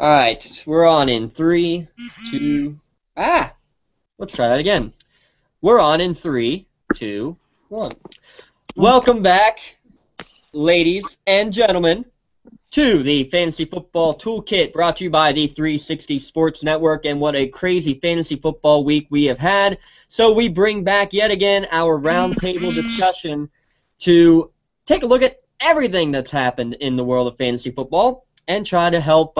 All right, we're on in three, two. Let's try that again. We're on in three, two, one. Welcome back, ladies and gentlemen, to the Fantasy Football Toolkit brought to you by the 360 Sports Network. And what a crazy fantasy football week we have had. So we bring back yet again our roundtable discussion to take a look at everything that's happened in the world of fantasy football and try to help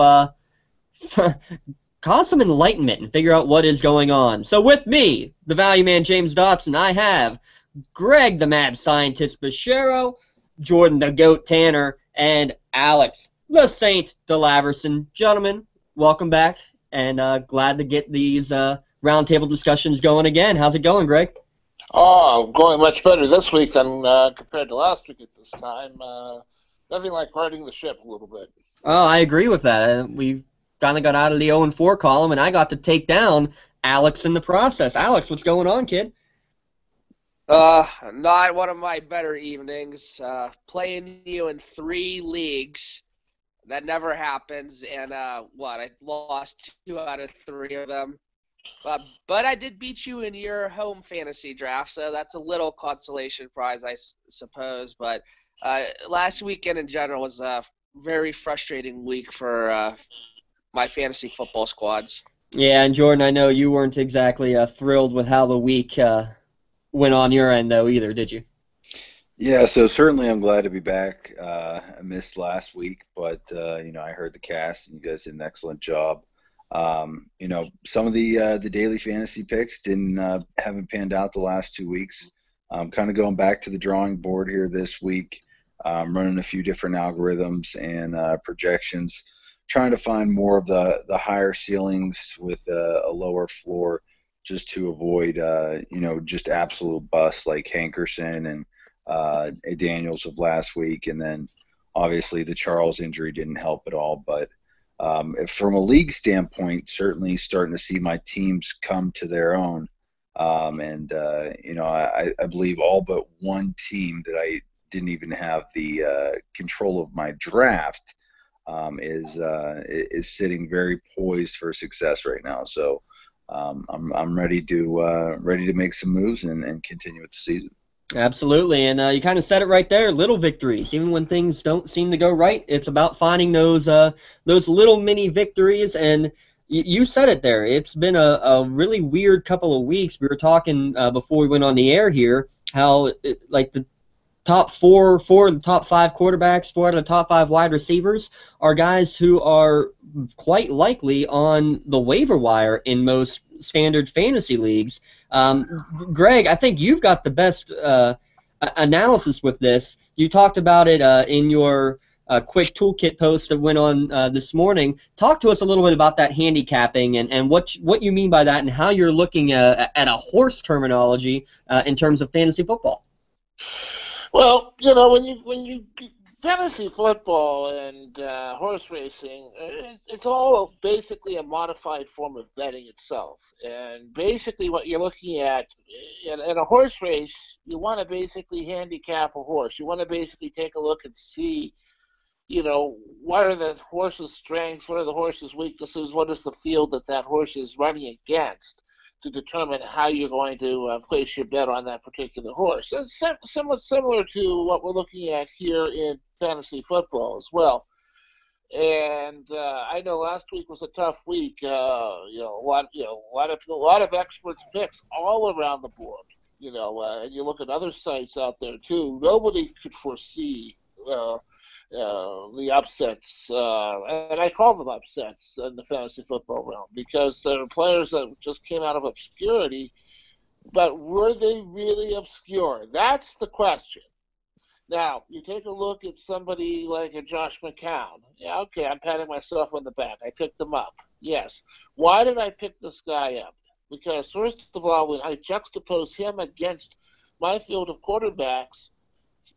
cause some enlightenment and figure out what is going on. So with me, the value man James Dotson, I have Greg the mad scientist Bashero, Jordan the goat Tanner, and Alex the Saint DeLaverson. Gentlemen, welcome back, and glad to get these roundtable discussions going again. How's it going, Greg? Oh, going much better this week than compared to last week at this time. Nothing like riding the ship a little bit. Oh, I agree with that. We've finally got out of the 0-4 column, and I got to take down Alex in the process. Alex, what's going on, kid? Not one of my better evenings. Playing you in 3 leagues. That never happens, and I lost 2 out of 3 of them. But I did beat you in your home fantasy draft, so that's a little consolation prize, I suppose. But last weekend in general was a very frustrating week for my fantasy football squads. Yeah, and Jordan, I know you weren't exactly thrilled with how the week went on your end, though, either, did you? Yeah, so certainly I'm glad to be back. I missed last week, but, I heard the cast, and you guys did an excellent job. Some of the daily fantasy picks haven't panned out the last 2 weeks. Kind of going back to the drawing board here this week, running a few different algorithms and projections, trying to find more of the higher ceilings with a lower floor, just to avoid just absolute busts like Hankerson and Daniels of last week, and then obviously the Charles injury didn't help at all. But from a league standpoint, certainly starting to see my teams come to their own. I believe all but one team that I didn't even have the control of my draft is sitting very poised for success right now. So I'm ready to make some moves and continue with the season. Absolutely, and you kind of said it right there, little victories. Even when things don't seem to go right, it's about finding those little mini victories, and you said it there. It's been a really weird couple of weeks. We were talking before we went on the air here, how the top four of the top 5 quarterbacks, 4 out of the top 5 wide receivers are guys who are quite likely on the waiver wire in most standard fantasy leagues. Greg, I think you've got the best analysis with this. You talked about it in your quick toolkit post that went on this morning. Talk to us a little bit about that handicapping and what you mean by that and how you're looking at a horse terminology in terms of fantasy football. Well, when you fantasy football and horse racing, it's all basically a modified form of betting itself. And basically what you're looking at in a horse race, you want to basically handicap a horse. You want to basically take a look and see, what are the horse's strengths, what are the horse's weaknesses, what is the field that horse is running against, to determine how you're going to place your bet on that particular horse. It's similar to what we're looking at here in fantasy football as well. And I know last week was a tough week. A lot of experts picks all around the board. And you look at other sites out there too. Nobody could foresee the upsets, and I call them upsets in the fantasy football realm, because there are players that just came out of obscurity, but were they really obscure? That's the question. Now, you take a look at somebody like a Josh McCown. Yeah, okay, I'm patting myself on the back. I picked him up. Yes. Why did I pick this guy up? Because, first of all, when I juxtapose him against my field of quarterbacks,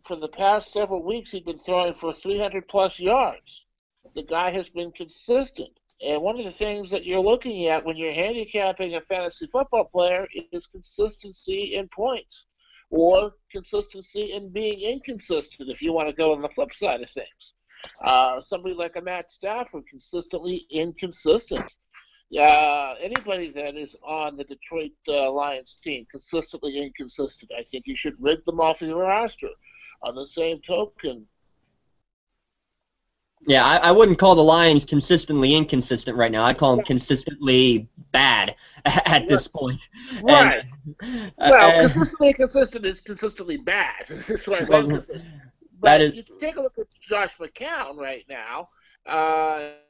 for the past several weeks, he'd been throwing for 300-plus yards. The guy has been consistent. And one of the things that you're looking at when you're handicapping a fantasy football player is consistency in points, or consistency in being inconsistent, if you want to go on the flip side of things. Somebody like a Matt Stafford, consistently inconsistent. Yeah, anybody that is on the Detroit Lions team, consistently inconsistent. I think you should rid them off of your roster. On the same token, Yeah, I wouldn't call the Lions consistently inconsistent right now. I'd call them consistently bad at this point. And right. Well, uh, consistently inconsistent is consistently bad, as far as I'm well, concerned. that But is you take a look at Josh McCown right now.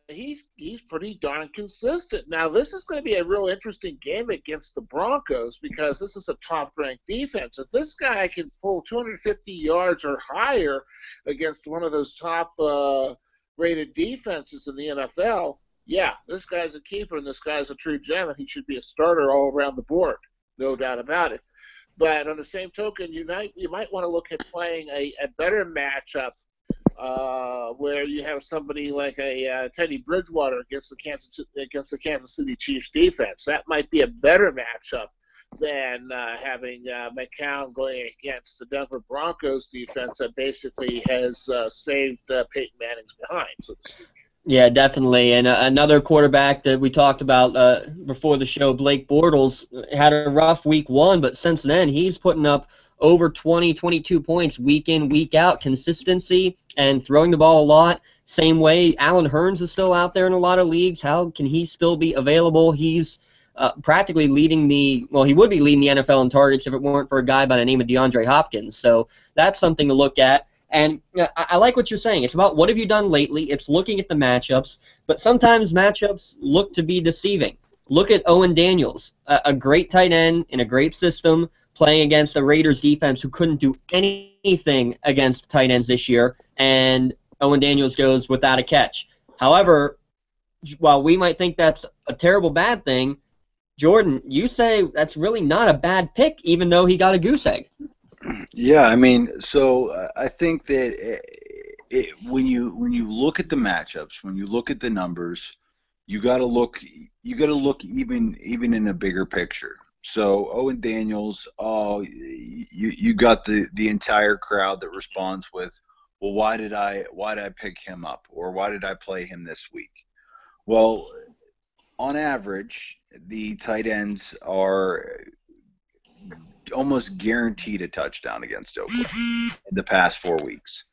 He's pretty darn consistent. Now, this is going to be a real interesting game against the Broncos because this is a top-ranked defense. If this guy can pull 250 yards or higher against one of those top-rated defenses in the NFL, yeah, this guy's a keeper and this guy's a true gem, and he should be a starter all around the board, no doubt about it. But on the same token, you might want to look at playing a better matchup where you have somebody like a Teddy Bridgewater against the Kansas City Chiefs defense. That might be a better matchup than having McCown going against the Denver Broncos defense that basically has saved Peyton Manning's behind, so to speak. Yeah, definitely. And another quarterback that we talked about before the show, Blake Bortles, had a rough week one, but since then he's putting up over 20, 22 points week in, week out, consistency and throwing the ball a lot. Same way, Allen Hurns is still out there in a lot of leagues. How can he still be available? He's practically leading he would be leading the NFL in targets if it weren't for a guy by the name of DeAndre Hopkins. So that's something to look at. And I like what you're saying. It's about what have you done lately. It's looking at the matchups, but sometimes matchups look to be deceiving. Look at Owen Daniels, a great tight end in a great system, playing against a Raiders defense who couldn't do anything against tight ends this year, and Owen Daniels goes without a catch. However, while we might think that's a terrible bad thing, Jordan, you say that's really not a bad pick, even though he got a goose egg. Yeah, I mean, so I think that when you look at the matchups, when you look at the numbers, you got to look even in a bigger picture. So Owen Daniels, you got the entire crowd that responds with, well, why did I pick him up, or why did I play him this week? Well, on average, the tight ends are almost guaranteed a touchdown against Oakland in the past 4 weeks.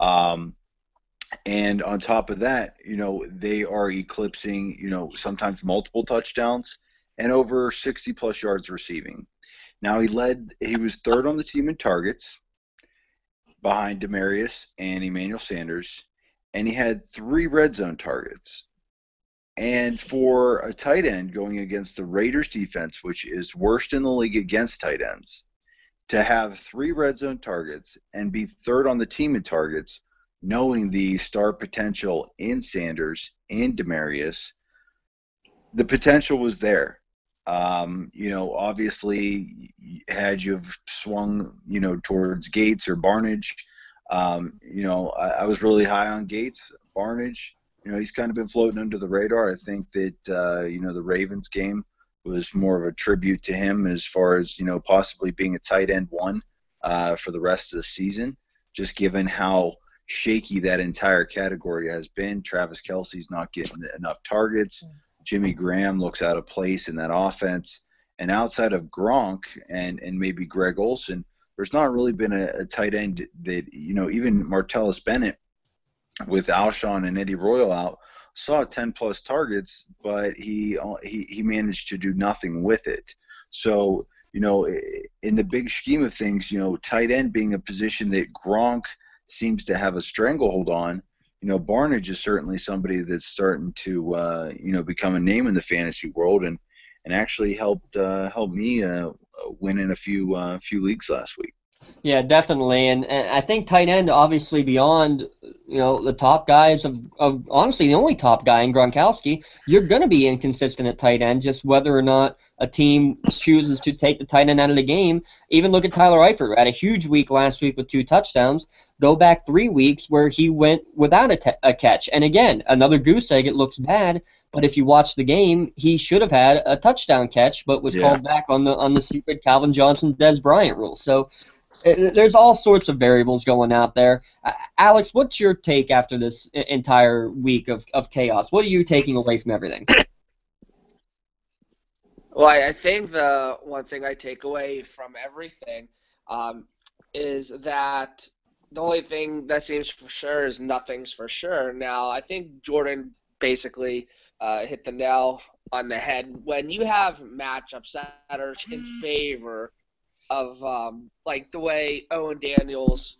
And on top of that, they are eclipsing, sometimes multiple touchdowns and over 60-plus yards receiving. Now, he was third on the team in targets behind Demaryius and Emmanuel Sanders, and he had 3 red zone targets. And for a tight end going against the Raiders defense, which is worst in the league against tight ends, to have 3 red zone targets and be third on the team in targets, knowing the star potential in Sanders and Demaryius, the potential was there. Obviously, had you have swung, towards Gates or Barnidge, I was really high on Gates. Barnidge, he's kind of been floating under the radar. I think that, the Ravens game was more of a tribute to him as far as, possibly being a tight end one for the rest of the season, just given how shaky that entire category has been. Travis Kelce's not getting enough targets. Jimmy Graham looks out of place in that offense. And outside of Gronk and maybe Greg Olsen, there's not really been a tight end that, even Martellus Bennett with Alshon and Eddie Royal out, saw 10-plus targets, but he managed to do nothing with it. So, in the big scheme of things, tight end being a position that Gronk seems to have a stranglehold on, Barnidge is certainly somebody that's starting to, become a name in the fantasy world and actually helped me win in a few leagues last week. Yeah, definitely, and I think tight end, obviously beyond the top guys of honestly the only top guy in Gronkowski, you're going to be inconsistent at tight end, just whether or not a team chooses to take the tight end out of the game. Even look at Tyler Eifert. Had a huge week last week with 2 touchdowns. Go back 3 weeks where he went without a catch. And again, another goose egg. It looks bad, but if you watch the game, he should have had a touchdown catch, but was called back on the stupid Calvin Johnson, Des Bryant rule. So there's all sorts of variables going out there. Alex, what's your take after this entire week of chaos? What are you taking away from everything? Well, I think the one thing I take away from everything is that the only thing that seems for sure is nothing's for sure. Now, I think Jordan basically hit the nail on the head. When you have matchups that are in favor of like the way Owen Daniels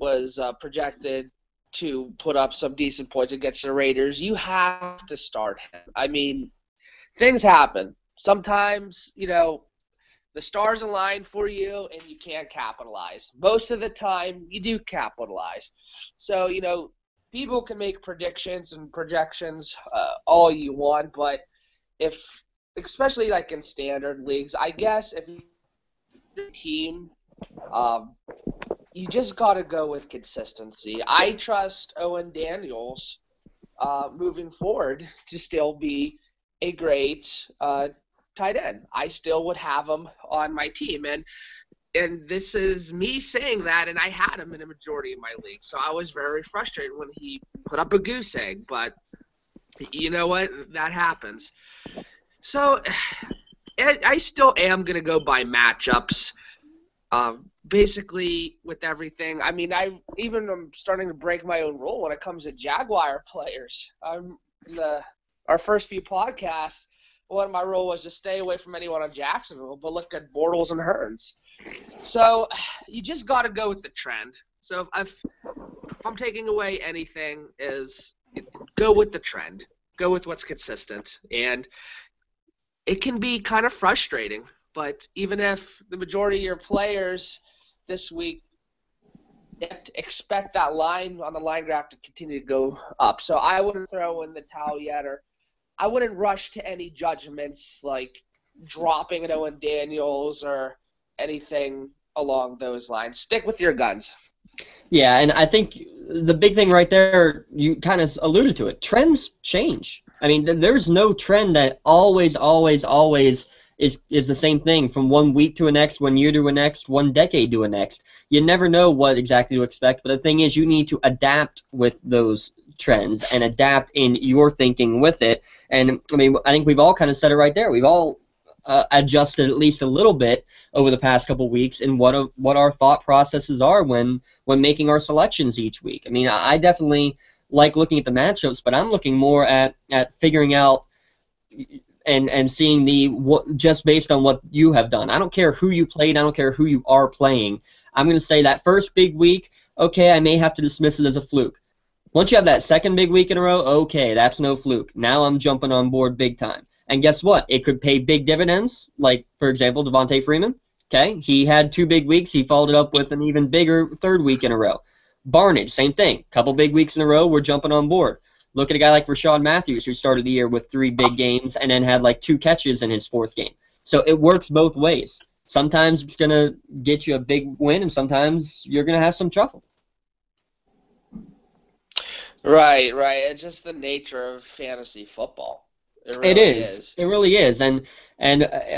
was projected to put up some decent points against the Raiders, you have to start him. I mean, things happen. Sometimes, the stars align for you and you can't capitalize. Most of the time, you do capitalize. So, people can make predictions and projections all you want, but especially like in standard leagues, I guess if your team, you just got to go with consistency. I trust Owen Daniels moving forward to still be a great tight end. I still would have him on my team, and this is me saying that, and I had him in a majority of my leagues, so I was very frustrated when he put up a goose egg, but you know what? That happens. So I still am going to go by matchups, basically with everything. I mean, I'm starting to break my own rule when it comes to Jaguar players. Our first few podcasts, one of my rule was to stay away from anyone on Jacksonville, but look at Bortles and Hearns. So you just got to go with the trend. So if I'm taking away anything, is go with the trend. Go with what's consistent. And it can be kind of frustrating, but even if the majority of your players this week expect that line on the line graph to continue to go up. So I wouldn't throw in the towel yet, or I wouldn't rush to any judgments like dropping an Owen Daniels or anything along those lines. Stick with your guns. Yeah, and I think the big thing right there, you kind of alluded to it. Trends change. I mean, there's no trend that always is the same thing from 1 week to the next, 1 year to the next, 1 decade to the next. You never know what exactly to expect, but the thing is you need to adapt with those trends and adapt in your thinking with it. And, I mean, I think we've all kind of said it right there. We've all adjusted at least a little bit over the past couple weeks in what our thought processes are when making our selections each week. I mean, I definitely like looking at the matchups, but I'm looking more at figuring out and seeing just based on what you have done. I don't care who you played. I don't care who you are playing. I'm going to say that first big week, okay, I may have to dismiss it as a fluke. Once you have that second big week in a row, okay, that's no fluke. Now I'm jumping on board big time. And guess what? It could pay big dividends, like, for example, Devontae Freeman. Okay, he had 2 big weeks. He followed it up with an even bigger third week in a row. Barnage, same thing. Couple big weeks in a row, we're jumping on board. Look at a guy like Rashad Matthews, who started the year with 3 big games and then had like 2 catches in his 4th game. So it works both ways. Sometimes it's going to get you a big win, and sometimes you're going to have some trouble. Right. It's just the nature of fantasy football. It really is. It really is. And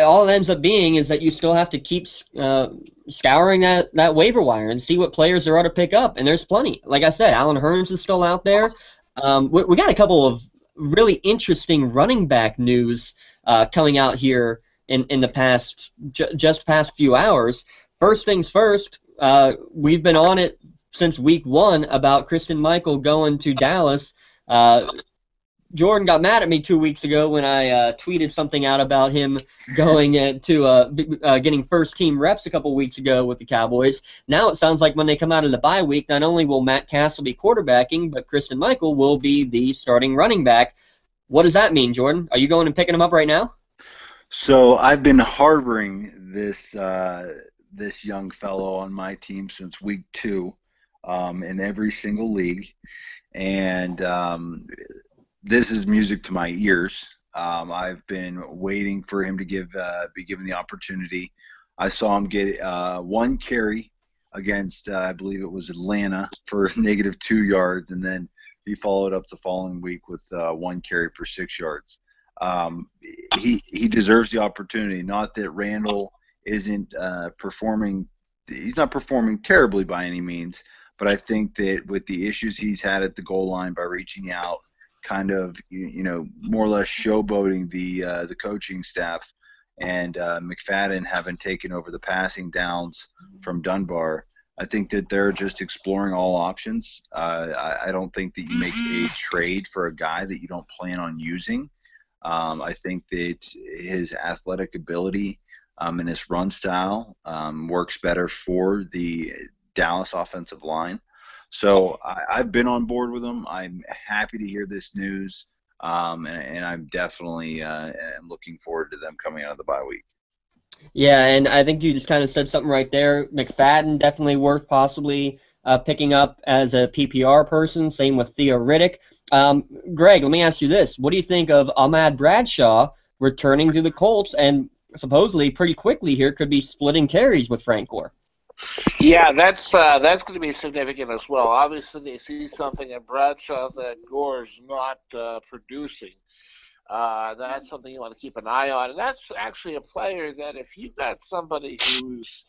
all it ends up being is that you still have to keep scouring that waiver wire and see what players there are to pick up. And there's plenty. Like I said, Alan Hearns is still out there. We got a couple of really interesting running back news coming out here in the past few hours. First things first, we've been on it since week 1 about Christine Michael going to Dallas. Jordan got mad at me 2 weeks ago when I tweeted something out about him going to getting first-team reps a couple weeks ago with the Cowboys. Now it sounds like when they come out of the bye week, not only will Matt Castle be quarterbacking, but Christine Michael will be the starting running back. What does that mean, Jordan? Are you going and picking him up right now? So I've been harboring this young fellow on my team since week 2 in every single league, and this is music to my ears. I've been waiting for him to be given the opportunity. I saw him get one carry against, I believe it was Atlanta, for -2 yards, and then he followed up the following week with one carry for 6 yards. He deserves the opportunity. Not that Randall isn't performing. He's not performing terribly by any means, but I think that with the issues he's had at the goal line by reaching out, kind of more or less showboating the coaching staff, and McFadden having taken over the passing downs from Dunbar, I think that they're just exploring all options. I don't think that you make a trade for a guy that you don't plan on using. I think that his athletic ability and his run style works better for the Dallas offensive line. So I've been on board with him. I'm happy to hear this news, and I'm definitely am looking forward to them coming out of the bye week. Yeah, and I think you just kind of said something right there. McFadden definitely worth possibly picking up as a PPR person. Same with Theo Riddick. Greg, let me ask you this. What do you think of Ahmad Bradshaw returning to the Colts and supposedly pretty quickly here could be splitting carries with Frank Gore? Yeah, that's going to be significant as well. Obviously, they see something in Bradshaw that Gore's not producing. That's something you want to keep an eye on. And that's actually a player that if you've got somebody who's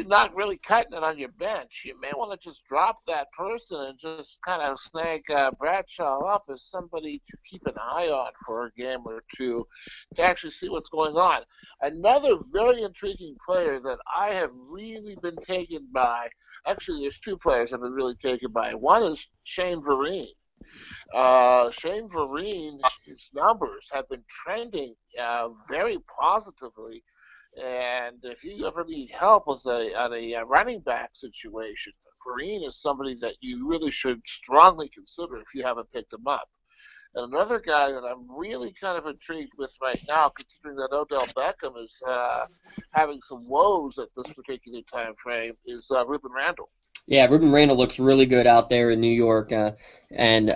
not really cutting it on your bench, you may want to just drop that person and just kind of snag Bradshaw up as somebody to keep an eye on for a game or two to actually see what's going on. Another very intriguing player that I have really been taken by, actually there's two players I've been really taken by. One is Shane Vereen. Shane Vereen, his numbers have been trending very positively. And if you ever need help with on a running back situation, Vereen is somebody that you really should strongly consider if you haven't picked him up. And another guy that I'm really kind of intrigued with right now, considering that Odell Beckham is having some woes at this particular time frame, is Reuben Randall. Yeah, Ruben Randall looks really good out there in New York, and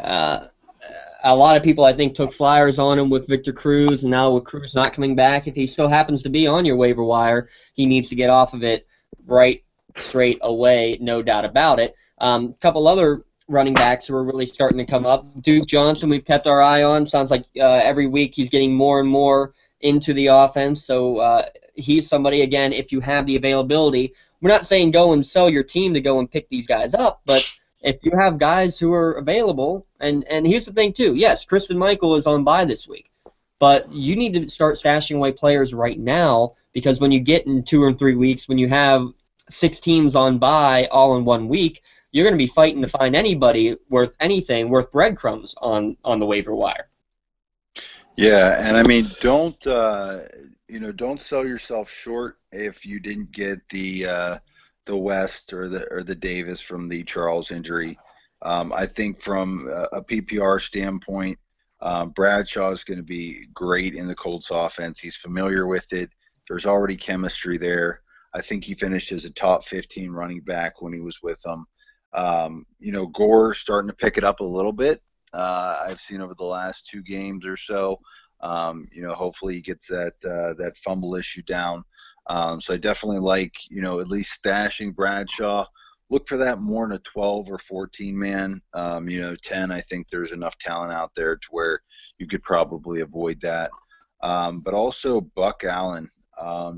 a lot of people I think took flyers on him with Victor Cruz, and now with Cruz not coming back, if he still happens to be on your waiver wire, he needs to get off of it right straight away, no doubt about it. A couple other running backs who are really starting to come up. Duke Johnson, we've kept our eye on. Sounds like every week he's getting more and more into the offense, so he's somebody, again, if you have the availability. We're not saying go and sell your team to go and pick these guys up, but if you have guys who are available, and here's the thing too, yes, Tristan Michael is on bye this week, but you need to start stashing away players right now, because when you get in 2 or 3 weeks, when you have 6 teams on bye all in 1 week, you're going to be fighting to find anybody worth anything, worth breadcrumbs on the waiver wire. Yeah, and I mean, don't sell yourself short if you didn't get the West or the Davis from the Charles injury. I think from a PPR standpoint, Bradshaw is going to be great in the Colts offense. He's familiar with it. There's already chemistry there. I think he finished as a top 15 running back when he was with them. Gore starting to pick it up a little bit. I've seen over the last 2 games or so. Hopefully he gets that fumble issue down. So I definitely like, at least stashing Bradshaw. Look for that more in a 12 or 14 man. 10, I think there's enough talent out there to where you could probably avoid that. But also Buck Allen,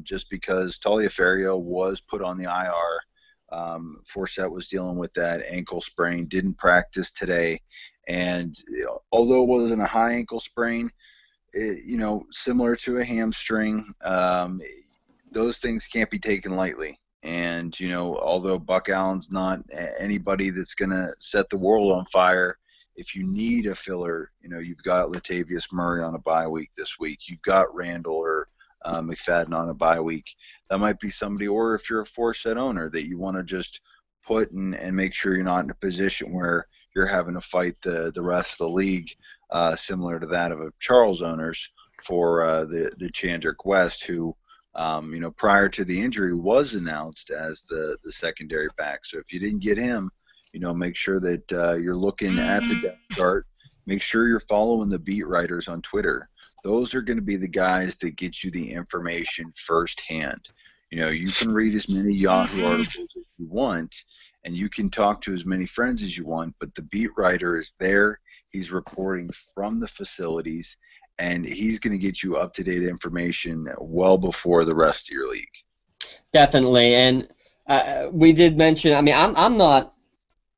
just because Taliaferro was put on the IR. Forsett was dealing with that ankle sprain, didn't practice today. And although it wasn't a high ankle sprain, similar to a hamstring, those things can't be taken lightly. And, although Buck Allen's not anybody that's going to set the world on fire, if you need a filler, you've got Latavius Murray on a bye week this week. You've got Randall or McFadden on a bye week. That might be somebody, or if you're a Forsett owner, that you want to just put and make sure you're not in a position where you're having to fight the rest of the league, similar to that of a Charles owners for the Chandrick West, who, prior to the injury was announced as the secondary back. So if you didn't get him, make sure that you're looking at the depth chart make sure you're following the beat writers on Twitter. Those are going to be the guys that get you the information firsthand. You can read as many Yahoo articles as you want, and you can talk to as many friends as you want, but the beat writer is there. He's reporting from the facilities, and he's going to get you up-to-date information well before the rest of your league. Definitely, and we did mention. I mean, I'm not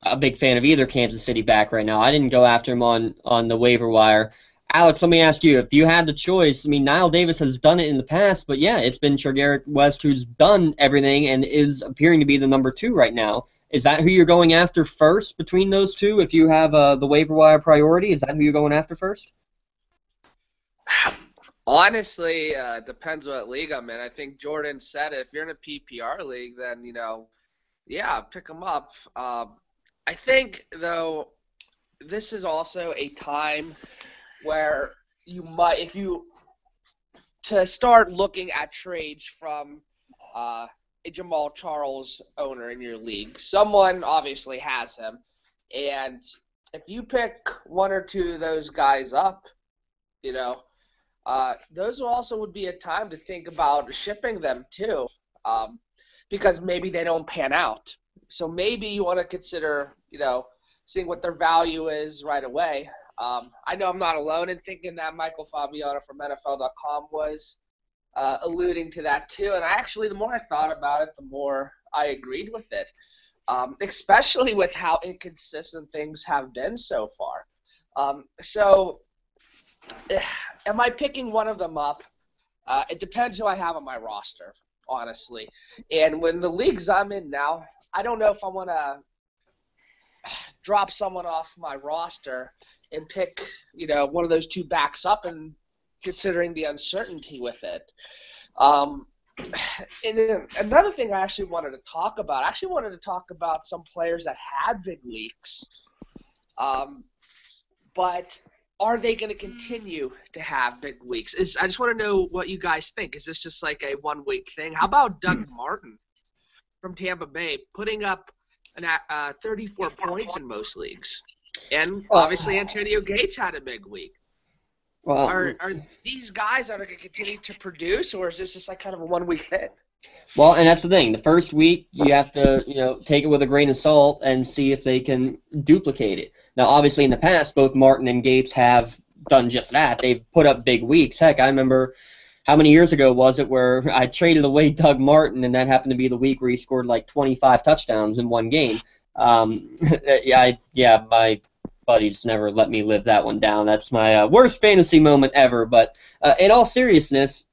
a big fan of either Kansas City back right now. I didn't go after him on the waiver wire. Alex, let me ask you, if you had the choice, I mean, Niall Davis has done it in the past, but yeah, it's been Tre'Garrett West who's done everything and is appearing to be the number 2 right now. Is that who you're going after first between those two? If you have the waiver wire priority, is that who you're going after first? Honestly, depends what league I'm in. I think Jordan said it. If you're in a PPR league, then, yeah, pick them up. I think, though, this is also a time where you might, to start looking at trades from a Jamal Charles owner in your league. Someone obviously has him, and if you pick one or two of those guys up, those also would be a time to think about shipping them too, because maybe they don't pan out. So maybe you want to consider, seeing what their value is right away. I know I'm not alone in thinking that. Michael Fabiano from NFL.com was alluding to that too. And the more I thought about it, the more I agreed with it, especially with how inconsistent things have been so far. So am I picking one of them up? It depends who I have on my roster, honestly. And when the leagues I'm in now, I don't know if I want to drop someone off my roster and pick, one of those two backs up, and considering the uncertainty with it. And then another thing I actually wanted to talk about, some players that had big weeks. But are they going to continue to have big weeks? I just want to know what you guys think. Is this just like a 1-week thing? How about Doug Martin from Tampa Bay putting up 34 points in most leagues? And obviously Antonio Gates had a big week. Well, are these guys that are going to continue to produce, or is this just like kind of a 1-week thing? Well, and that's the thing. The first week, you have to, take it with a grain of salt and see if they can duplicate it. Now, obviously, in the past, both Martin and Gates have done just that. They've put up big weeks. Heck, I remember how many years ago was it where I traded away Doug Martin, and that happened to be the week where he scored like 25 touchdowns in one game. My buddies never let me live that one down. That's my worst fantasy moment ever. But in all seriousness,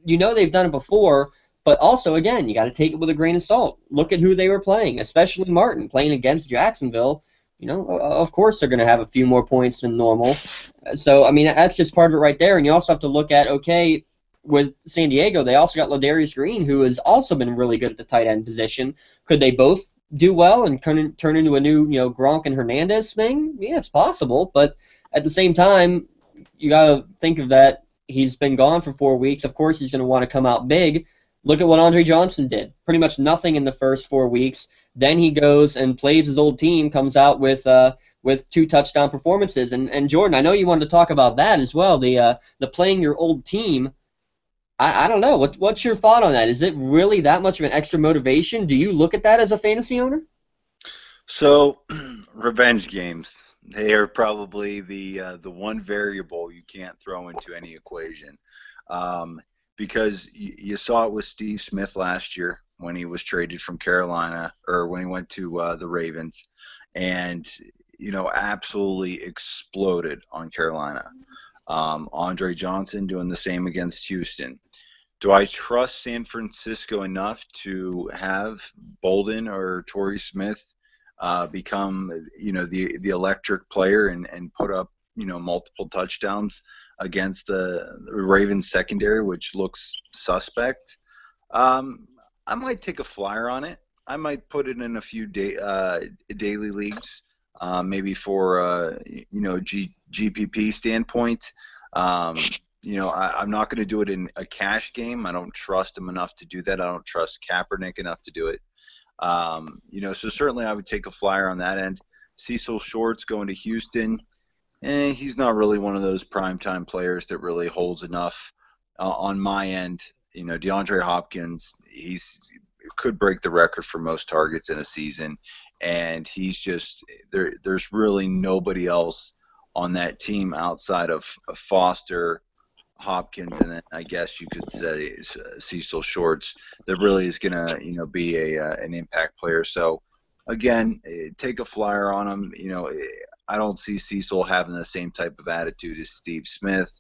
they've done it before. But also, again, you got to take it with a grain of salt. Look at who they were playing, especially Martin playing against Jacksonville. Of course they're going to have a few more points than normal. So, I mean, that's just part of it right there. And you also have to look at, okay, with San Diego, they also got Ladarius Green, who has also been really good at the tight end position. Could they both do well and turn into a new, Gronk and Hernandez thing? Yeah, it's possible. But at the same time, you got to think of that. He's been gone for 4 weeks. Of course, he's going to want to come out big. Look at what Andre Johnson did. Pretty much nothing in the first 4 weeks. Then he goes and plays his old team, comes out with 2 touchdown performances. And Jordan, I know you wanted to talk about that as well, the playing your old team. I don't know. What's your thought on that? Is it really that much of an extra motivation? Do you look at that as a fantasy owner? So, revenge games. They are probably the one variable you can't throw into any equation. Because you saw it with Steve Smith last year when he was traded from Carolina, or when he went to the Ravens, and absolutely exploded on Carolina. Andre Johnson doing the same against Houston. Do I trust San Francisco enough to have Bolden or Torrey Smith become the electric player and put up multiple touchdowns against the Ravens secondary, which looks suspect? I might take a flyer on it. I might put it in a few daily leagues, maybe for GPP standpoint. I'm not going to do it in a cash game. I don't trust him enough to do that. I don't trust Kaepernick enough to do it. So certainly I would take a flyer on that end. Cecil Shorts going to Houston. he's not really one of those primetime players that really holds enough on my end. DeAndre Hopkins, could break the record for most targets in a season, and he's just there's really nobody else on that team outside of Foster, Hopkins, and then I guess you could say Cecil Shorts that really is going to be an impact player. So again, take a flyer on him. I don't see Cecil having the same type of attitude as Steve Smith,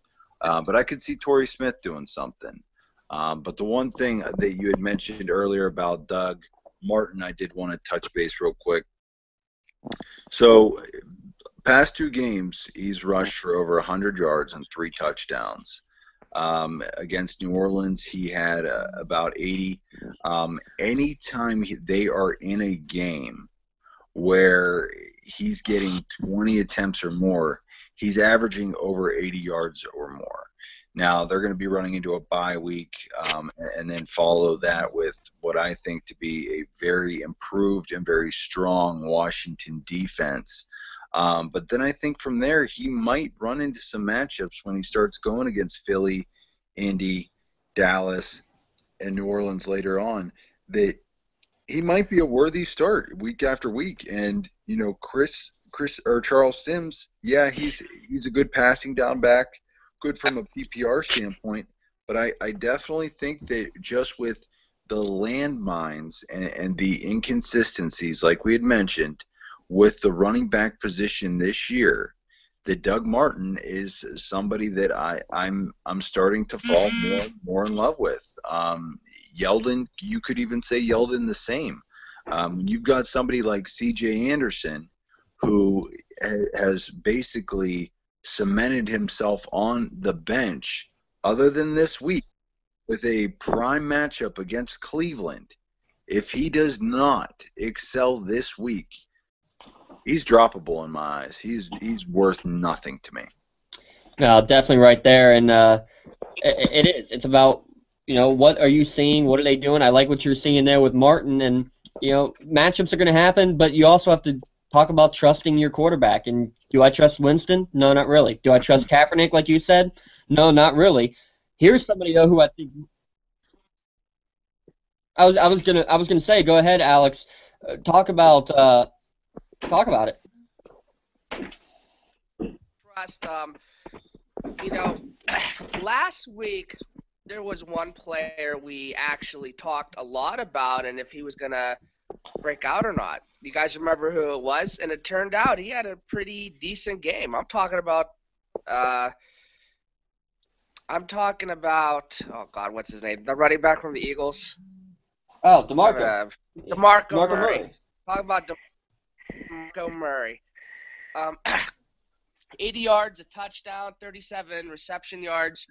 but I could see Torrey Smith doing something. But the one thing that you had mentioned earlier about Doug Martin, I did want to touch base real quick. So past 2 games, he's rushed for over 100 yards and 3 touchdowns. Against New Orleans, he had about 80. Anytime they are in a game where he's getting 20 attempts or more, he's averaging over 80 yards or more. Now, they're going to be running into a bye week and then follow that with what I think to be a very improved and very strong Washington defense. But then I think from there he might run into some matchups when he starts going against Philly, Indy, Dallas, and New Orleans later on that he might be a worthy start week after week. And, Chris or Charles Sims, yeah, he's a good passing down back, good from a PPR standpoint, but I definitely think that just with the landmines and the inconsistencies, like we had mentioned, with the running back position this year, that Doug Martin is somebody that I'm starting to fall more in love with. Yeldon, you could even say Yeldon the same. You've got somebody like C.J. Anderson who has basically cemented himself on the bench other than this week with a prime matchup against Cleveland. If he does not excel this week, he's droppable in my eyes. He's worth nothing to me. No, definitely right there, and it is. It's about what are you seeing? What are they doing? I like what you're seeing there with Martin, and matchups are going to happen, but you also have to talk about trusting your quarterback. And do I trust Winston? No, not really. Do I trust Kaepernick, like you said? No, not really. Here's somebody though who I think I was gonna say. Go ahead, Alex. Talk about it. Trust. Last week there was one player we actually talked a lot about, and if he was gonna break out or not. You guys remember who it was? And it turned out he had a pretty decent game. I'm talking about oh God, what's his name? The running back from the Eagles. Oh, DeMarco. DeMarco Murray. Talk about DeMarco Murray. 80 yards, a touchdown, 37 reception yards.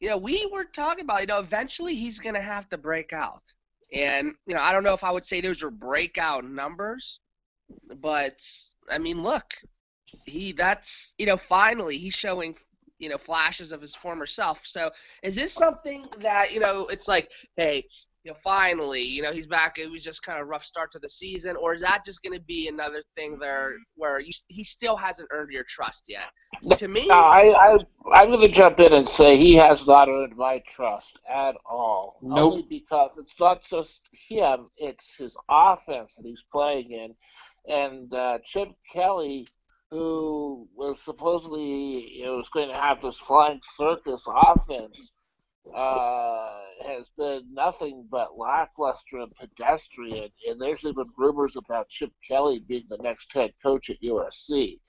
We were talking about, eventually he's going to have to break out. And, I don't know if I would say those are breakout numbers, but, I mean, look, finally he's showing, flashes of his former self. So is this something that, it's like, hey, finally, he's back. It was just kind of a rough start to the season, or is that just going to be another thing there where he still hasn't earned your trust yet? To me, I'm going to jump in and say he has not earned my trust at all. Nope. Only because it's not just him; it's his offense that he's playing in, and Chip Kelly, who was supposedly was going to have this flying circus offense, has been nothing but lackluster and pedestrian, and there's even rumors about Chip Kelly being the next head coach at USC.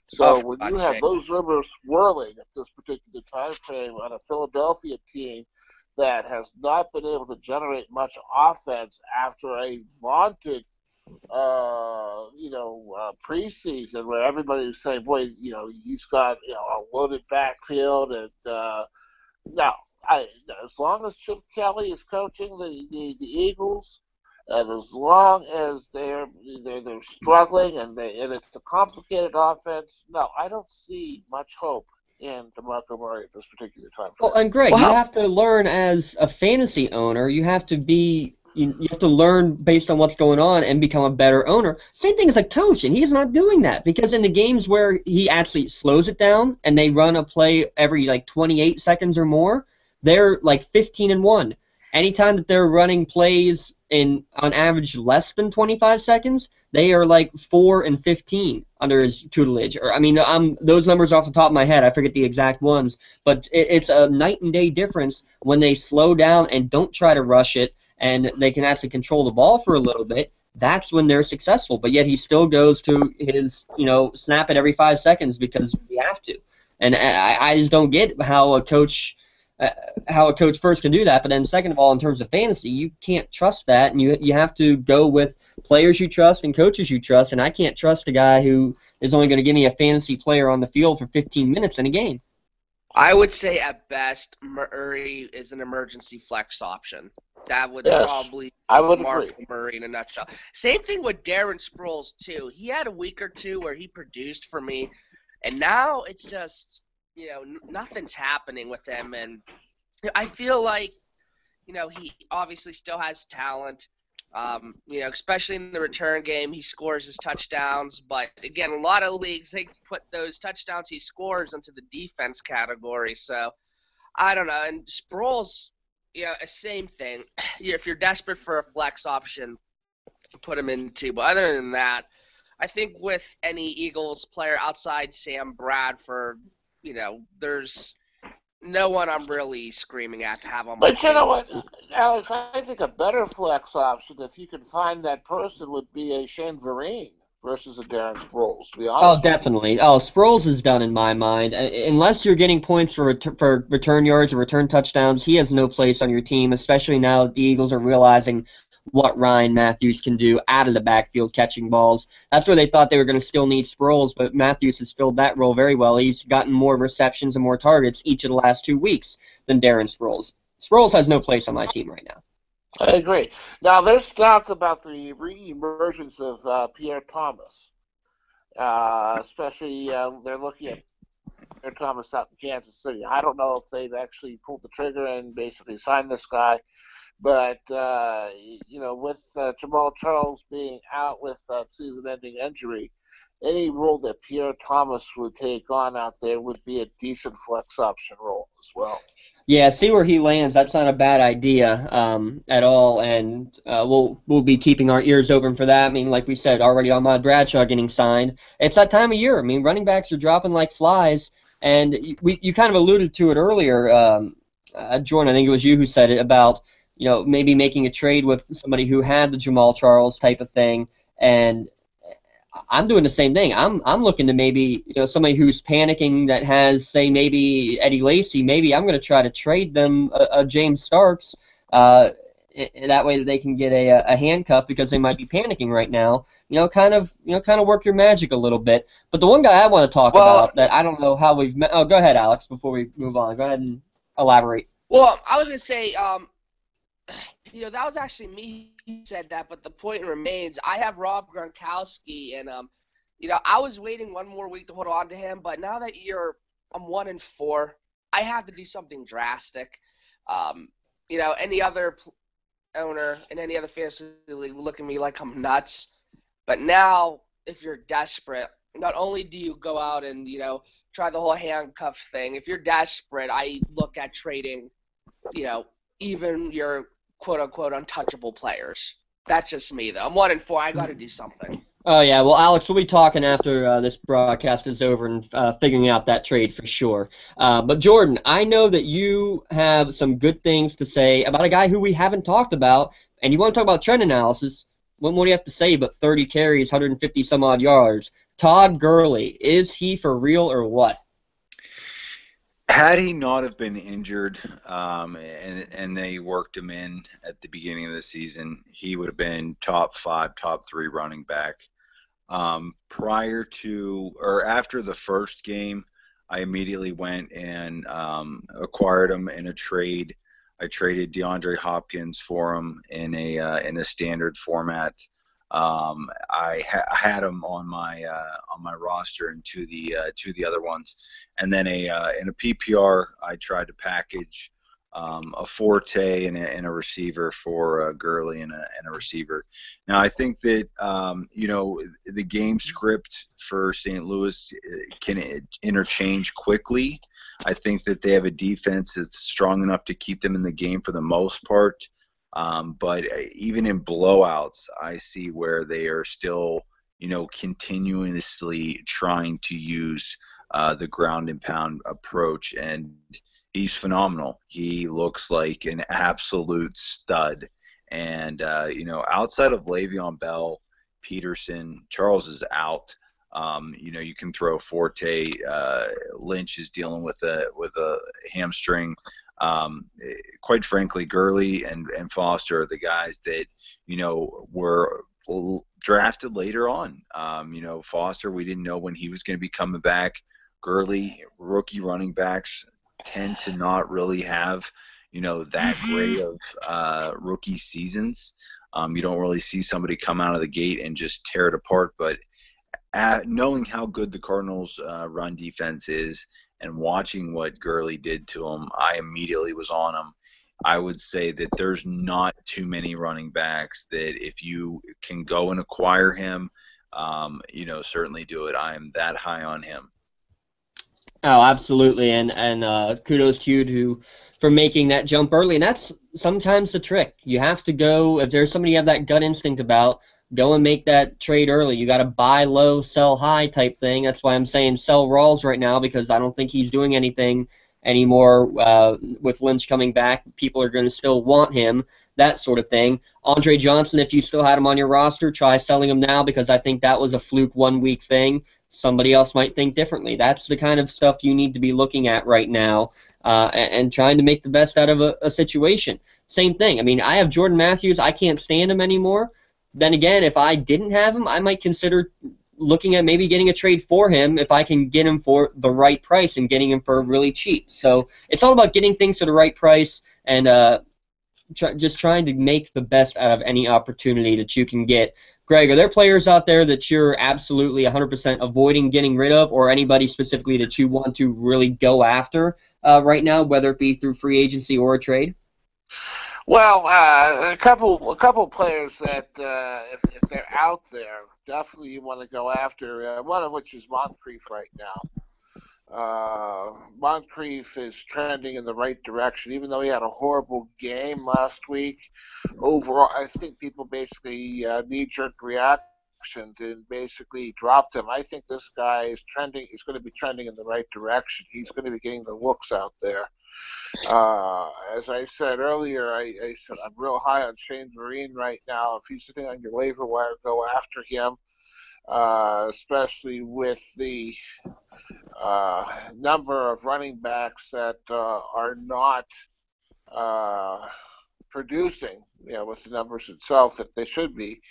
So when you have those rumors swirling at this particular time frame on a Philadelphia team that has not been able to generate much offense after a vaunted preseason where everybody was saying, boy, he's got a loaded backfield, and no. As long as Chip Kelly is coaching the Eagles, and as long as they're struggling and it's a complicated offense, no, I don't see much hope in DeMarco Murray at this particular time frame. Well, and Greg, you have to learn as a fantasy owner, you have to be you have to learn based on what's going on and become a better owner. Same thing as a coach, and he's not doing that because in the games where he actually slows it down and they run a play every like 28 seconds or more, they're like 15-1. Anytime that they're running plays in on average less than 25 seconds, they are like 4-15 under his tutelage. Or I mean, those numbers off the top of my head. I forget the exact ones, but it's a night and day difference when they slow down and don't try to rush it, and they can actually control the ball for a little bit. That's when they're successful. But yet he still goes to his, snap it every 5 seconds because we have to. And I just don't get how a coach first can do that, but then second of all, in terms of fantasy, you can't trust that, and you have to go with players you trust and coaches you trust, and I can't trust a guy who is only going to give me a fantasy player on the field for 15 minutes in a game. I would say at best, Murray is an emergency flex option. That would probably I would mark agree. Murray in a nutshell. Same thing with Darren Sproles, too. He had a week or two where he produced for me, and now it's just, nothing's happening with him. And I feel like, he obviously still has talent. Especially in the return game, he scores his touchdowns. But again, a lot of leagues, they put those touchdowns he scores into the defense category. So I don't know. And Sproles, same thing. If you're desperate for a flex option, put him into. But other than that, I think with any Eagles player outside Sam Bradford, there's no one I'm really screaming at to have on my team. But you know what, Alex, I think a better flex option, if you could find that person, would be a Shane Vereen versus a Darren Sproles, to be honest. Oh, definitely. Oh, Sproles is done in my mind. Unless you're getting points for return yards or return touchdowns, he has no place on your team, especially now that the Eagles are realizing what Ryan Matthews can do out of the backfield catching balls. That's where they thought they were going to still need Sproles, but Matthews has filled that role very well. He's gotten more receptions and more targets each of the last 2 weeks than Darren Sproles. Sproles has no place on my team right now. I agree. Now, there's talk about the re-emergence of Pierre Thomas. Especially, they're looking at Pierre Thomas out in Kansas City. I don't know if they've actually pulled the trigger and basically signed this guy. But, with Jamal Charles being out with season-ending injury, any role that Pierre Thomas would take on out there would be a decent flex option role as well. Yeah, see where he lands. That's not a bad idea at all, and we'll be keeping our ears open for that. I mean, like we said, already Ahmad Bradshaw getting signed. It's that time of year. I mean, running backs are dropping like flies, and you kind of alluded to it earlier, Jordan. I think it was you who said it about maybe making a trade with somebody who had the Jamal Charles type of thing, and I'm doing the same thing. I'm looking to maybe somebody who's panicking that has, say, maybe Eddie Lacy. Maybe I'm going to try to trade them a James Starks. That way that they can get a handcuff because they might be panicking right now. Kind of work your magic a little bit. But the one guy I want to talk about that I don't know how we've met. Oh, go ahead, Alex. Before we move on, go ahead and elaborate. Well, I was going to say, that was actually me who said that, but the point remains, I have Rob Gronkowski, and, I was waiting one more week to hold on to him, but now that I'm 1-4, I have to do something drastic. Any other owner in any other fantasy league will look at me like I'm nuts, but now, if you're desperate, not only do you go out and, try the whole handcuff thing, if you're desperate, I look at trading, even your quote-unquote untouchable players. That's just me, though. I'm 1-4. I got to do something. Oh, yeah. Well, Alex, we'll be talking after this broadcast is over and figuring out that trade for sure. But, Jordan, I know that you have some good things to say about a guy who we haven't talked about, and you want to talk about trend analysis. What more do you have to say but 30 carries, 150-some-odd yards? Todd Gurley, is he for real or what? Had he not have been injured and they worked him in at the beginning of the season, he would have been top 5, top 3 running back. Prior to or after the first game, I immediately went and acquired him in a trade. I traded DeAndre Hopkins for him in a standard format. I had him on my roster and two the other ones, and then in a PPR I tried to package a Forte and a receiver for Gurley and a receiver. Now, I think that, the game script for St. Louis can interchange quickly. I think that they have a defense that's strong enough to keep them in the game for the most part. But even in blowouts, I see where they are still, continuously trying to use the ground and pound approach. And he's phenomenal. He looks like an absolute stud. And, outside of Le'Veon Bell, Peterson, Charles is out. You can throw Forte. Lynch is dealing with a hamstring. Quite frankly, Gurley and Foster are the guys that, were drafted later on. Foster, we didn't know when he was going to be coming back. Gurley, rookie running backs tend to not really have, that great of rookie seasons. You don't really see somebody come out of the gate and just tear it apart. But knowing how good the Cardinals' run defense is and watching what Gurley did to him, I immediately was on him. I would say that there's not too many running backs that if you can go and acquire him, certainly do it. I am that high on him. Oh, absolutely, and kudos to you for making that jump early, and that's sometimes the trick. You have to go, if there's somebody you have that gut instinct about, go and make that trade early. You got to buy low, sell high type thing. That's why I'm saying sell Rawls right now, because I don't think he's doing anything anymore with Lynch coming back. People are going to still want him, that sort of thing. Andre Johnson, if you still had him on your roster, try selling him now, because I think that was a fluke 1 week thing. Somebody else might think differently. That's the kind of stuff you need to be looking at right now and trying to make the best out of a situation. Same thing. I mean, I have Jordan Matthews. I can't stand him anymore. Then again, if I didn't have him, I might consider looking at maybe getting a trade for him if I can get him for the right price and getting him for really cheap. So it's all about getting things for the right price and just trying to make the best out of any opportunity that you can get. Greg, are there players out there that you're absolutely 100% avoiding getting rid of, or anybody specifically that you want to really go after right now, whether it be through free agency or a trade? Well, a couple players that if they're out there, definitely you want to go after. One of which is Moncrief right now. Moncrief is trending in the right direction, even though he had a horrible game last week. Overall, I think people basically knee-jerk reaction and basically dropped him. I think this guy is trending. He's going to be trending in the right direction. He's going to be getting the looks out there. As I said earlier, I said I'm real high on Shane Vereen right now. If he's sitting on your waiver wire, go after him, especially with the number of running backs that are not producing, with the numbers itself that they should be.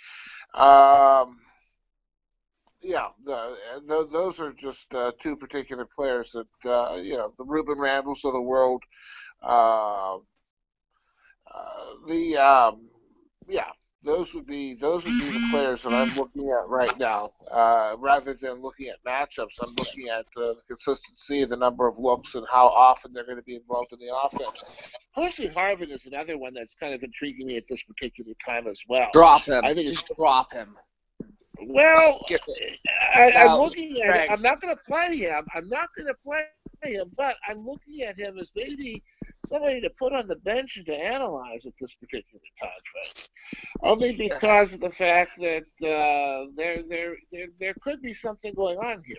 Those are just two particular players that the Ruben Randalls of the world. Those would be the players that I'm looking at right now. Rather than looking at matchups, I'm looking at the consistency, the number of looks, and how often they're going to be involved in the offense. Percy Harvin is another one that's kind of intriguing me at this particular time as well. Drop him. I think just drop him. Well, I'm looking at it. I'm not going to play him. But I'm looking at him as maybe somebody to put on the bench and to analyze at this particular time frame. Only because of the fact that there could be something going on here.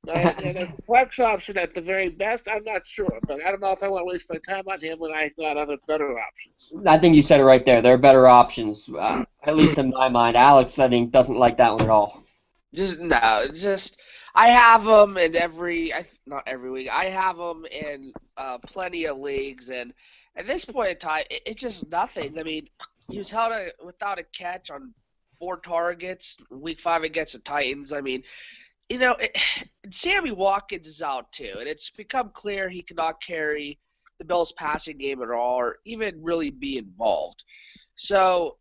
And as a flex option at the very best, I'm not sure. But I don't know if I want to waste my time on him when I got other better options. I think you said it right there. There are better options, at least in my mind. Alex, I think, doesn't like that one at all. I have them in not every week. I have them in plenty of leagues, and at this point in time, it's just nothing. I mean, he was held without a catch on 4 targets week 5 against the Titans. I mean, Sammy Watkins is out too, and it's become clear he cannot carry the Bills' passing game at all, or even really be involved. So,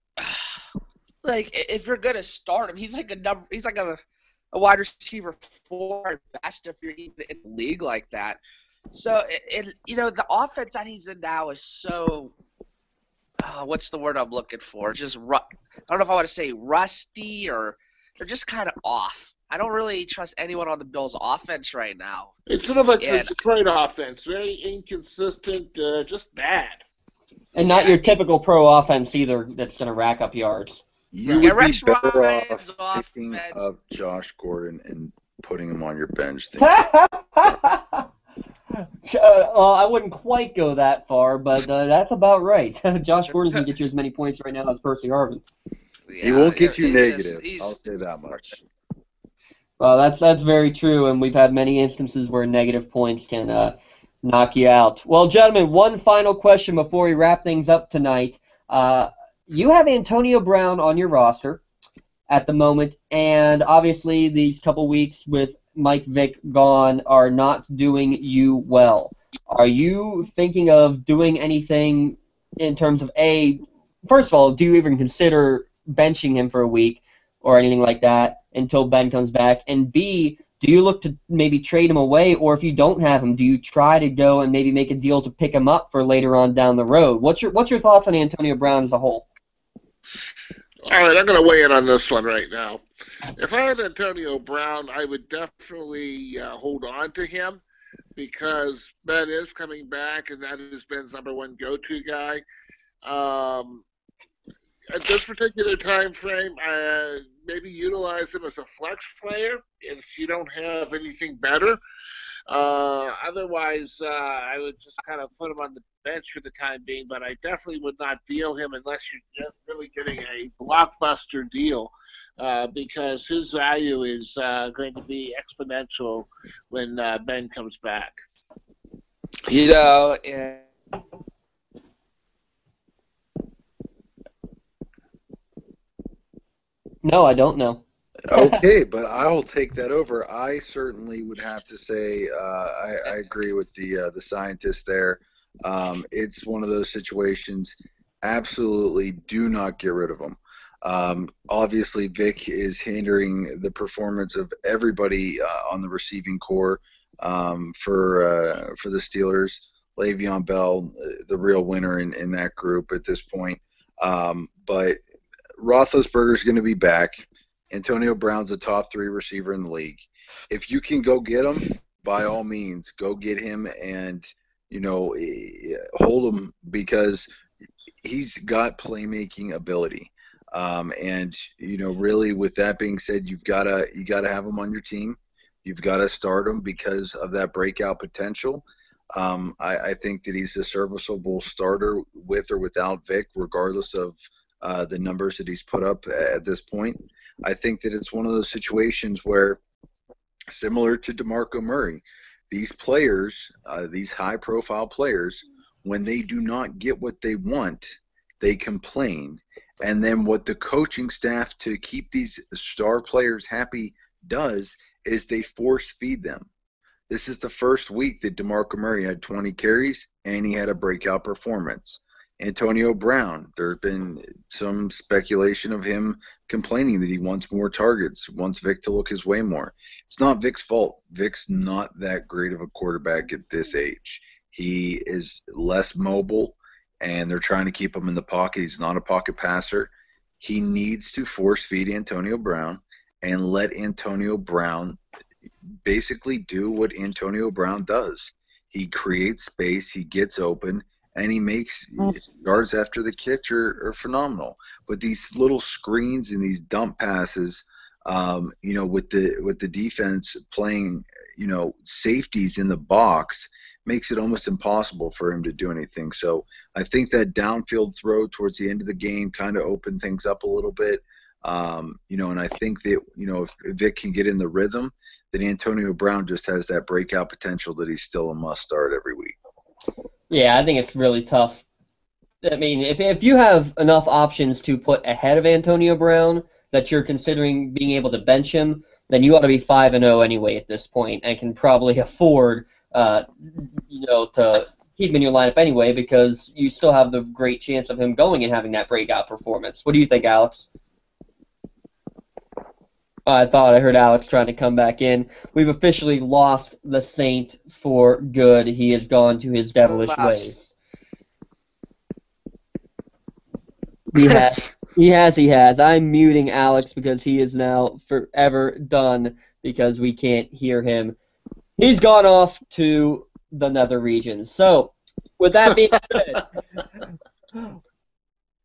if you're gonna start him, he's like a wide receiver 4 at best if you're even in a league like that. So the offense that he's in now is so. What's the word I'm looking for? Just I don't know if I want to say rusty or they're just kind of off. I don't really trust anyone on the Bills' offense right now. It's sort of like the And Detroit offense, very inconsistent, just bad. And not your typical pro offense either that's going to rack up yards. You yeah, would be Rex better Ryan's off picking offense. up Josh Gordon and putting him on your bench than Well, I wouldn't quite go that far, but that's about right. Josh Gordon can get you as many points right now as Percy Harvin. he won't get you he's negative. Just, I'll say that much. Well, that's very true, and we've had many instances where negative points can knock you out. Well, gentlemen, one final question before we wrap things up tonight. You have Antonio Brown on your roster at the moment, and obviously these couple weeks with Mike Vick gone are not doing you well. Are you thinking of doing anything in terms of first of all, do you even consider benching him for a week or anything like that until Ben comes back? And B, do you look to maybe trade him away, or if you don't have him, do you try to go and maybe make a deal to pick him up for later on down the road? What's your thoughts on Antonio Brown as a whole? All right, I'm going to weigh in on this one right now. If I had Antonio Brown, I would definitely hold on to him because Ben is coming back, and that is Ben's number one go-to guy. At this particular time frame, maybe utilize him as a flex player if you don't have anything better. Otherwise, I would just kind of put him on the bench for the time being, but I definitely would not deal him unless you're really getting a blockbuster deal because his value is going to be exponential when Ben comes back. No, I don't know. Okay, but I'll take that over. I certainly would have to say I agree with the scientist there. It's one of those situations. Absolutely, do not get rid of him. Obviously, Vic is hindering the performance of everybody on the receiving core for the Steelers. Le'Veon Bell, the real winner in that group at this point. But Roethlisberger's going to be back. Antonio Brown's a top 3 receiver in the league. If you can go get him, by all means, go get him and hold him because he's got playmaking ability. And really, with that being said, you gotta have him on your team. You've got to start him because of that breakout potential. I think that he's a serviceable starter with or without Vic, regardless of the numbers that he's put up at this point. I think that it's one of those situations where, similar to DeMarco Murray, these players, these high-profile players, when they do not get what they want, they complain. And then what the coaching staff to keep these star players happy does is they force-feed them. This is the first week that DeMarco Murray had 20 carries, and he had a breakout performance. Antonio Brown, there has been some speculation of him complaining that he wants more targets, wants Vic to look his way more. It's not Vic's fault. Vic's not that great of a quarterback at this age. He is less mobile, and they're trying to keep him in the pocket. He's not a pocket passer. He needs to force-feed Antonio Brown and let Antonio Brown basically do what Antonio Brown does. He creates space, he gets open, and he makes yards after the catch are phenomenal. But these little screens and these dump passes, with the defense playing, safeties in the box, makes it almost impossible for him to do anything. So I think that downfield throw towards the end of the game kind of opened things up a little bit. And I think that, if Vic can get in the rhythm, then Antonio Brown just has that breakout potential that he's still a must start every week. Yeah, I think it's really tough. I mean, if you have enough options to put ahead of Antonio Brown that you're considering being able to bench him, then you ought to be 5-0 anyway at this point, and can probably afford, to keep him in your lineup anyway because you still have the great chance of him going and having that breakout performance. What do you think, Alex? I thought I heard Alex trying to come back in. We've officially lost the Saint for good. He has gone to his devilish ways. He has. He has. I'm muting Alex because he is now forever done because we can't hear him. He's gone off to the nether regions. So, with that being said,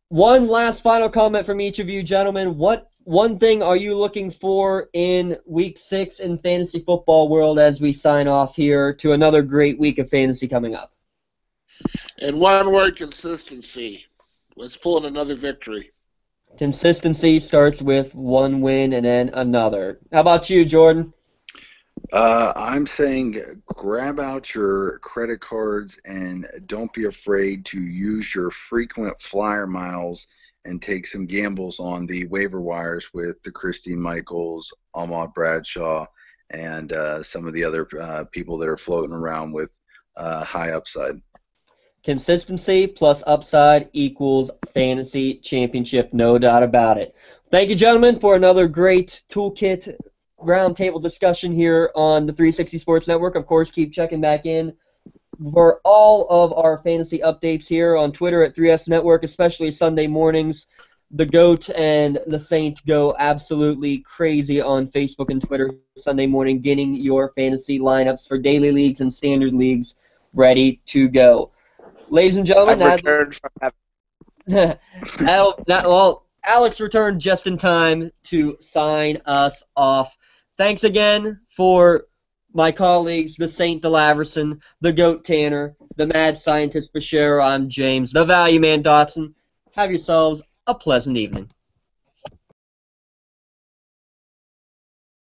one last final comment from each of you gentlemen. What one thing are you looking for in Week 6 in fantasy football world as we sign off here to another great week of fantasy coming up? And one word, consistency. Let's pull in another victory. Consistency starts with one win and then another. How about you, Jordan? I'm saying grab out your credit cards and don't be afraid to use your frequent flyer miles and take some gambles on the waiver wires with the Christine Michaels, Ahmad Bradshaw, and some of the other people that are floating around with high upside. Consistency plus upside equals fantasy championship, no doubt about it. Thank you, gentlemen, for another great toolkit roundtable discussion here on the 360 Sports Network. Of course, keep checking back in for all of our fantasy updates here on Twitter at 3S Network, especially Sunday mornings. The GOAT and the Saint go absolutely crazy on Facebook and Twitter Sunday morning, getting your fantasy lineups for daily leagues and standard leagues ready to go. Ladies and gentlemen, I've returned from well, Alex returned just in time to sign us off. Thanks again for my colleagues, the Saint Delaverson, the GOAT Tanner, the Mad Scientist Bashir. I'm James, the Value Man Dotson. Have yourselves a pleasant evening.